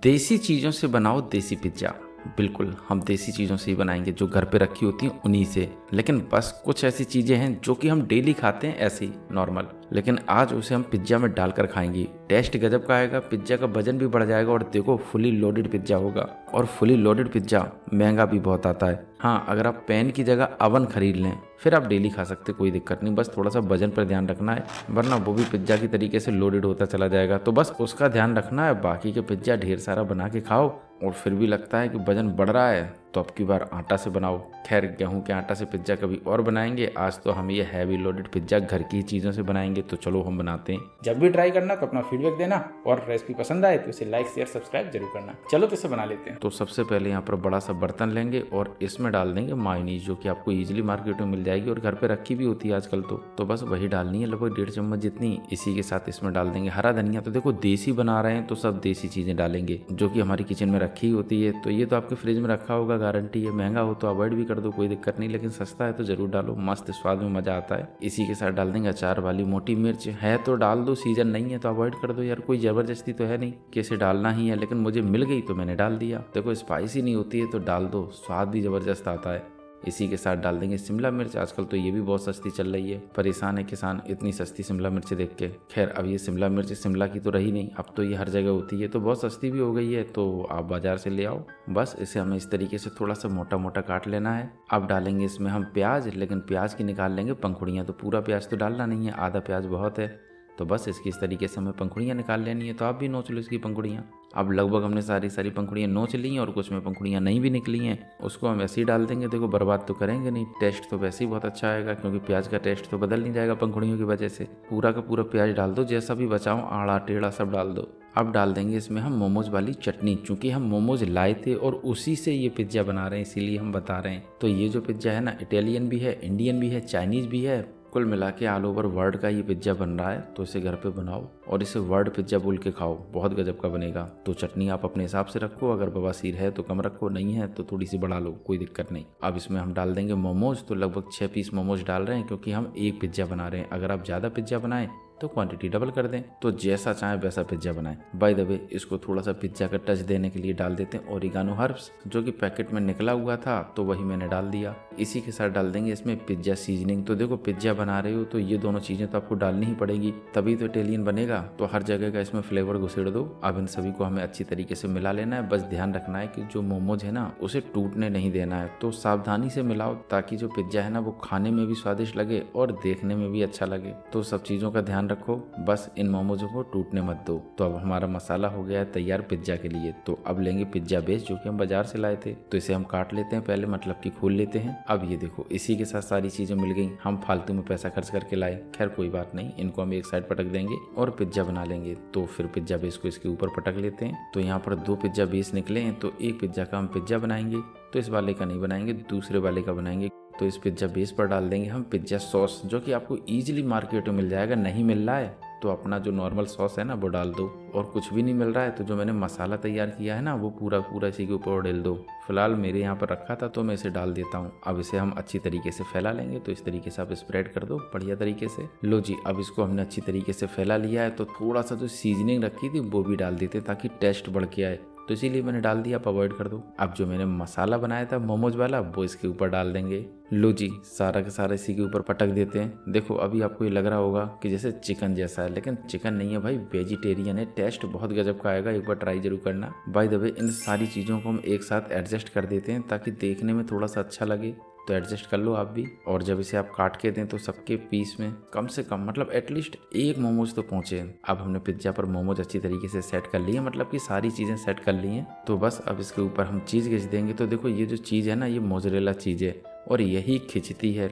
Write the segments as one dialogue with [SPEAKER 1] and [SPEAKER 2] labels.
[SPEAKER 1] देसी चीज़ों से बनाओ देसी पिज्ज़ा। बिल्कुल, हम देसी चीज़ों से ही बनाएंगे, जो घर पे रखी होती हैं उन्हीं से। लेकिन बस कुछ ऐसी चीज़ें हैं जो कि हम डेली खाते हैं ऐसे ही नॉर्मल, लेकिन आज उसे हम पिज्ज़ा में डालकर खाएंगे। टेस्ट गजब का आएगा, पिज्ज़ा का वजन भी बढ़ जाएगा और देखो फुली लोडेड पिज्ज़ा होगा। और फुली लोडेड पिज्ज़ा महंगा भी बहुत आता है। हाँ, अगर आप पैन की जगह अवन खरीद लें फिर आप डेली खा सकते, कोई दिक्कत नहीं। बस थोड़ा सा वजन पर ध्यान रखना है, वरना वो भी पिज्ज़ा की तरीके से लोडेड होता चला जाएगा। तो बस उसका ध्यान रखना है। बाकी के पिज्ज़ा ढेर सारा बना के खाओ और फिर भी लगता है कि वजन बढ़ रहा है तो अब की बार आटा से बनाओ। खैर, गेहूं के आटा से पिज्ज़ा कभी और बनाएंगे। आज तो हम ये हैवी लोडेड पिज्ज़ा घर की ही चीज़ों से बनाएंगे, तो चलो हम बनाते हैं।
[SPEAKER 2] जब भी ट्राई करना तो अपना फीडबैक देना और रेसिपी पसंद आए तो इसे लाइक शेयर सब्सक्राइब जरूर करना। चलो तो इसे बना लेते हैं।
[SPEAKER 1] तो सबसे पहले यहाँ पर बड़ा सा बर्तन लेंगे और इसमें डाल देंगे मायोनीज, जो कि आपको इजीली मार्केट में मिल जाएगी और घर पे रखी भी होती है आजकल। तो बस वही डालनी है, लगभग 1.5 चम्मच जितनी। इसी के साथ इसमें डाल देंगे हरा धनिया। तो देखो देसी बना रहे हैं तो सब देसी चीज़ें डालेंगे जो कि हमारी किचन में रखी होती है। तो ये तो आपके फ्रिज में रखा होगा, गारंटी है। महंगा हो तो अवॉइड भी कर दो, कोई दिक्कत नहीं, लेकिन सस्ता है तो जरूर डालो, मस्त स्वाद में मजा आता है। इसी के साथ डाल देंगे अचार वाली मोटी मिर्च। है तो डाल दो, सीजन नहीं है तो अवॉइड कर दो यार, कोई जबरदस्ती तो है नहीं कि इसे डालना ही है, लेकिन मुझे मिल गई तो मैंने डाल दिया। देखो स्पाइसी नहीं होती है तो डाल दो, स्वाद भी जबरदस्त आता है। इसी के साथ डाल देंगे शिमला मिर्च। आजकल तो ये भी बहुत सस्ती चल रही है, परेशान है किसान इतनी सस्ती शिमला मिर्च देख के। खैर, अब ये शिमला मिर्च शिमला की तो रही नहीं, अब तो ये हर जगह होती है, तो बहुत सस्ती भी हो गई है, तो आप बाजार से ले आओ। बस इसे हमें इस तरीके से थोड़ा सा मोटा मोटा काट लेना है। अब डालेंगे इसमें हम प्याज, लेकिन प्याज की निकाल लेंगे पंखुड़ियाँ। तो पूरा प्याज तो डालना नहीं है, आधा प्याज बहुत है। तो बस इसकी इस तरीके से हमें पंखुड़ियाँ निकाल लेनी है। तो आप भी नोच लो इसकी पंखुड़ियाँ। अब लगभग हमने सारी पंखुड़ियाँ नोच ली हैं और कुछ में पंखुड़ियाँ नहीं भी निकली हैं, उसको हम ऐसे ही डाल देंगे। देखो बर्बाद तो करेंगे नहीं, टेस्ट तो वैसे ही बहुत अच्छा आएगा, क्योंकि प्याज का टेस्ट तो बदल नहीं जाएगा पंखुड़ियों की वजह से। पूरा का पूरा प्याज डाल दो, जैसा भी बचाओ, आड़ा टेढ़ा सब डाल दो। अब डाल देंगे इसमें हम मोमोज वाली चटनी। चूंकि हम मोमोज लाए थे और उसी से ये पिज्ज़ा बना रहे हैं, इसीलिए हम बता रहे हैं। तो ये जो पिज्ज़ा है ना, इटालियन भी है, इंडियन भी है, चाइनीज़ भी है, कुल मिला के ऑल ओवर वर्ल्ड का ये पिज्ज़ा बन रहा है। तो इसे घर पे बनाओ और इसे वर्ल्ड पिज्ज़ा बोल के खाओ, बहुत गजब का बनेगा। तो चटनी आप अपने हिसाब से रखो, अगर बवासीर है तो कम रखो, नहीं है तो थोड़ी सी बढ़ा लो, कोई दिक्कत नहीं। अब इसमें हम डाल देंगे मोमोज। तो लगभग 6 पीस मोमोज डाल रहे हैं, क्योंकि हम एक पिज्ज़ा बना रहे हैं। अगर आप ज़्यादा पिज्ज़ा बनाएं तो क्वांटिटी डबल कर दें, तो जैसा चाहे वैसा पिज्ज़ा बनाएं। बाय द वे, इसको थोड़ा सा पिज्ज़ा का टच देने के लिए डाल देते हैं ओरिगानो हर्ब्स, जो कि पैकेट में निकला हुआ था, तो वही मैंने डाल दिया। इसी के साथ डाल देंगे इसमें पिज्ज़ा सीजनिंग। तो देखो पिज्ज़ा बना रहे हो तो ये दोनों चीज़ें तो आपको डालनी ही पड़ेगी, तभी तो इटालियन बनेगा। तो हर जगह का इसमें फ्लेवर घुसेड़ दो। अब इन सभी को हमें अच्छी तरीके से मिला लेना है। बस ध्यान रखना है कि जो मोमोज है ना, उसे टूटने नहीं देना है। तो सावधानी से मिलाओ, ताकि जो पिज्ज़ा है ना वो खाने में भी स्वादिष्ट लगे और देखने में भी अच्छा लगे। तो सब चीज़ों का ध्यान रखो, बस इन मोमोजों को टूटने मत दो। तो अब हमारा मसाला हो गया है तैयार पिज्ज़ा के लिए। तो अब लेंगे पिज्ज़ा बेस, जो कि हम बाजार से लाए थे। तो इसे हम काट लेते हैं पहले, मतलब कि खोल लेते हैं। अब ये देखो, इसी के साथ सारी चीज़ें मिल गई। हम फालतू में पैसा खर्च करके लाए, खैर कोई बात नहीं, इनको हम एक साइड पटक देंगे और पिज्ज़ा बना लेंगे। तो फिर पिज्ज़ा बेस को इसके ऊपर पटक लेते हैं। तो यहाँ पर 2 पिज्ज़ा बेस निकले हैं, तो एक पिज्ज़ा का हम पिज्ज़ा बनाएंगे। तो इस वाले का नहीं बनाएंगे, दूसरे वाले का बनाएंगे। तो इस पिज्ज़ा बेस पर डाल देंगे हम पिज्ज़ा सॉस, जो कि आपको ईजिली मार्केट में मिल जाएगा। नहीं मिल रहा है तो अपना जो नॉर्मल सॉस है ना वो डाल दो, और कुछ भी नहीं मिल रहा है तो जो मैंने मसाला तैयार किया है ना वो पूरा इसी के ऊपर डाल दो। फिलहाल मेरे यहाँ पर रखा था तो मैं इसे डाल देता हूँ। अब इसे हम अच्छी तरीके से फैला लेंगे। तो इस तरीके से आप स्प्रेड कर दो बढ़िया तरीके से। लो जी, अब इसको हमने अच्छी तरीके से फैला लिया है। तो थोड़ा सा जो सीजनिंग रखी थी वो भी डाल देते, ताकि टेस्ट बढ़ के आए, तो इसीलिए मैंने डाल दिया, आप अवॉइड कर दो। अब जो मैंने मसाला बनाया था मोमोज वाला वो इसके ऊपर डाल देंगे। लो जी, सारा का सारा इसी के ऊपर पटक देते हैं। देखो अभी आपको ये लग रहा होगा कि जैसे चिकन जैसा है, लेकिन चिकन नहीं है भाई, वेजिटेरियन है। टेस्ट बहुत गजब का आएगा, एक बार ट्राई जरूर करना। बाय द वे, इन सारी चीज़ों को हम एक साथ एडजस्ट कर देते हैं ताकि देखने में थोड़ा सा अच्छा लगे। तो एडजस्ट कर लो आप भी। और जब इसे आप काट के दें तो सबके पीस में कम से कम, मतलब एटलीस्ट एक मोमोज तो पहुंचे। अब हमने पिज्ज़ा पर मोमोज अच्छी तरीके से सेट कर लिए, मतलब कि सारी चीज़ें सेट कर ली हैं। तो बस अब इसके ऊपर हम चीज़ खींच देंगे। तो देखो ये जो चीज़ है ना, ये मोज़रेला चीज़ है और यही खिंचती है।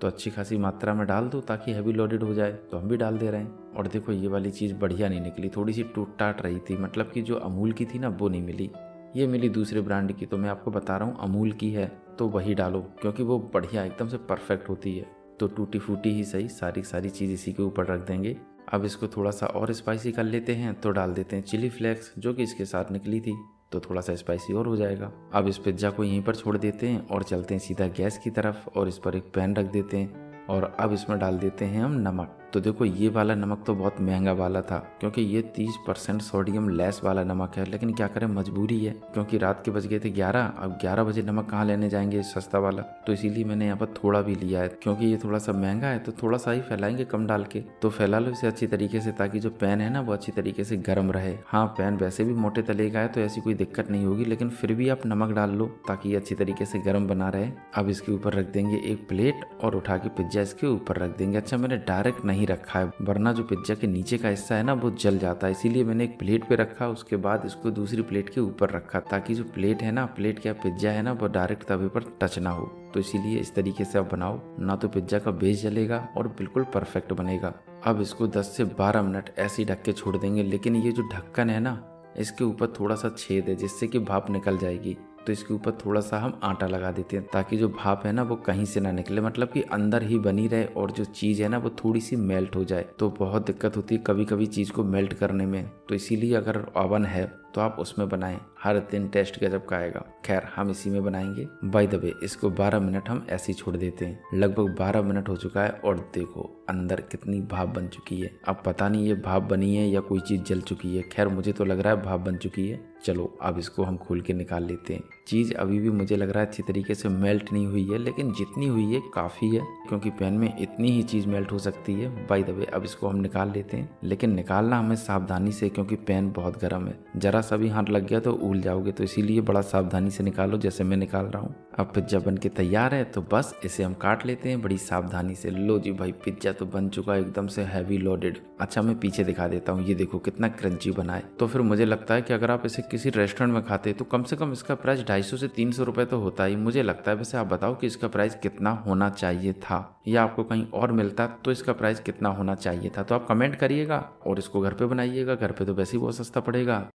[SPEAKER 1] तो अच्छी खासी मात्रा में डाल दो ताकि हैवी लोडेड हो जाए। तो हम भी डाल दे रहे हैं। और देखो ये वाली चीज़ बढ़िया नहीं निकली, थोड़ी सी टूट टाट रही थी, मतलब कि जो अमूल की थी ना वो नहीं मिली, ये मिली दूसरे ब्रांड की। तो मैं आपको बता रहा हूँ अमूल की है तो वही डालो, क्योंकि वो बढ़िया एकदम से परफेक्ट होती है। तो टूटी फूटी ही सही, सारी चीज़ इसी के ऊपर रख देंगे। अब इसको थोड़ा सा और स्पाइसी कर लेते हैं। तो डाल देते हैं चिली फ्लेक्स, जो कि इसके साथ निकली थी, तो थोड़ा सा स्पाइसी और हो जाएगा। अब इस पिज्ज़ा को यहीं पर छोड़ देते हैं और चलते हैं सीधा गैस की तरफ, और इस पर एक पैन रख देते हैं। और अब इसमें डाल देते हैं हम नमक। तो देखो ये वाला नमक तो बहुत महंगा वाला था, क्योंकि ये 30% सोडियम लेस वाला नमक है, लेकिन क्या करें मजबूरी है, क्योंकि रात के बज गए थे 11। अब 11 बजे नमक कहाँ लेने जाएंगे सस्ता वाला, तो इसीलिए मैंने यहाँ पर थोड़ा भी लिया है, क्योंकि ये थोड़ा सा महंगा है तो थोड़ा सा ही फैलाएंगे कम डाल के। तो फैला लो इसे अच्छी तरीके से, ताकि जो पैन है ना वो अच्छी तरीके से गर्म रहे। हाँ पैन वैसे भी मोटे तले का है तो ऐसी कोई दिक्कत नहीं होगी, लेकिन फिर भी आप नमक डाल लो ताकि ये अच्छी तरीके से गर्म बना रहे। अब इसके ऊपर रख देंगे एक प्लेट और उठा के पिज्जा इसके ऊपर रख देंगे। अच्छा मैंने डायरेक्ट नहीं रखा है, वरना जो पिज्जा के नीचे का हिस्सा है ना वो जल जाता है, इसीलिए मैंने एक प्लेट पे रखा, उसके बाद इसको दूसरी प्लेट के ऊपर रखा, ताकि जो प्लेट है ना, प्लेट क्या पिज्जा है ना, वो डायरेक्ट तवे पर टच ना हो। तो इसीलिए इस तरीके से आप बनाओ, ना तो पिज्जा का बेस जलेगा और बिल्कुल परफेक्ट बनेगा। अब इसको 10 से 12 मिनट ऐसे ही ढक के छोड़ देंगे, लेकिन ये जो ढक्कन है ना इसके ऊपर थोड़ा सा छेद है जिससे कि भाप निकल जाएगी, तो इसके ऊपर थोड़ा सा हम आटा लगा देते हैं, ताकि जो भाप है ना वो कहीं से ना निकले, मतलब कि अंदर ही बनी रहे और जो चीज़ है ना वो थोड़ी सी मेल्ट हो जाए। तो बहुत दिक्कत होती है कभी कभी चीज़ को मेल्ट करने में, तो इसीलिए अगर ओवन है तो आप उसमें बनाएं, हर दिन टेस्ट गजब का आएगा। खैर हम इसी में बनाएंगे। बाय द वे इसको 12 मिनट हम ऐसे ही छोड़ देते हैं। लगभग 12 मिनट हो चुका है और देखो अंदर कितनी भाप बन चुकी है। अब पता नहीं ये भाप बनी है या कोई चीज़ जल चुकी है, खैर मुझे तो लग रहा है भाप बन चुकी है। चलो अब इसको हम खोल के निकाल लेते हैं। चीज़ अभी भी मुझे लग रहा है अच्छी तरीके से मेल्ट नहीं हुई है, लेकिन जितनी हुई है काफ़ी है, क्योंकि पैन में इतनी ही चीज़ मेल्ट हो सकती है। बाय द वे अब इसको हम निकाल लेते हैं, लेकिन निकालना हमें सावधानी से, क्योंकि पैन बहुत गर्म है, जरा सा भी हाथ लग गया तो उल जाओगे, तो इसीलिए बड़ा सावधानी से निकालो जैसे मैं निकाल रहा हूँ। अब पिज्जा बन के तैयार है, तो बस इसे हम काट लेते हैं बड़ी सावधानी से। लो जी भाई पिज्जा तो बन चुका है एकदम से हैवी लोडेड। अच्छा मैं पीछे दिखा देता हूँ, ये देखो कितना क्रंची बना है। तो फिर मुझे लगता है कि अगर आप इसे किसी रेस्टोरेंट में खाते तो कम से कम इसका प्राइस 250 से 300 रुपए तो होता ही, मुझे लगता है। वैसे आप बताओ कि इसका प्राइस कितना होना चाहिए था, या आपको कहीं और मिलता तो इसका प्राइस कितना होना चाहिए था, तो आप कमेंट करिएगा और इसको घर पे बनाइएगा। घर पे तो वैसे ही बहुत सस्ता पड़ेगा।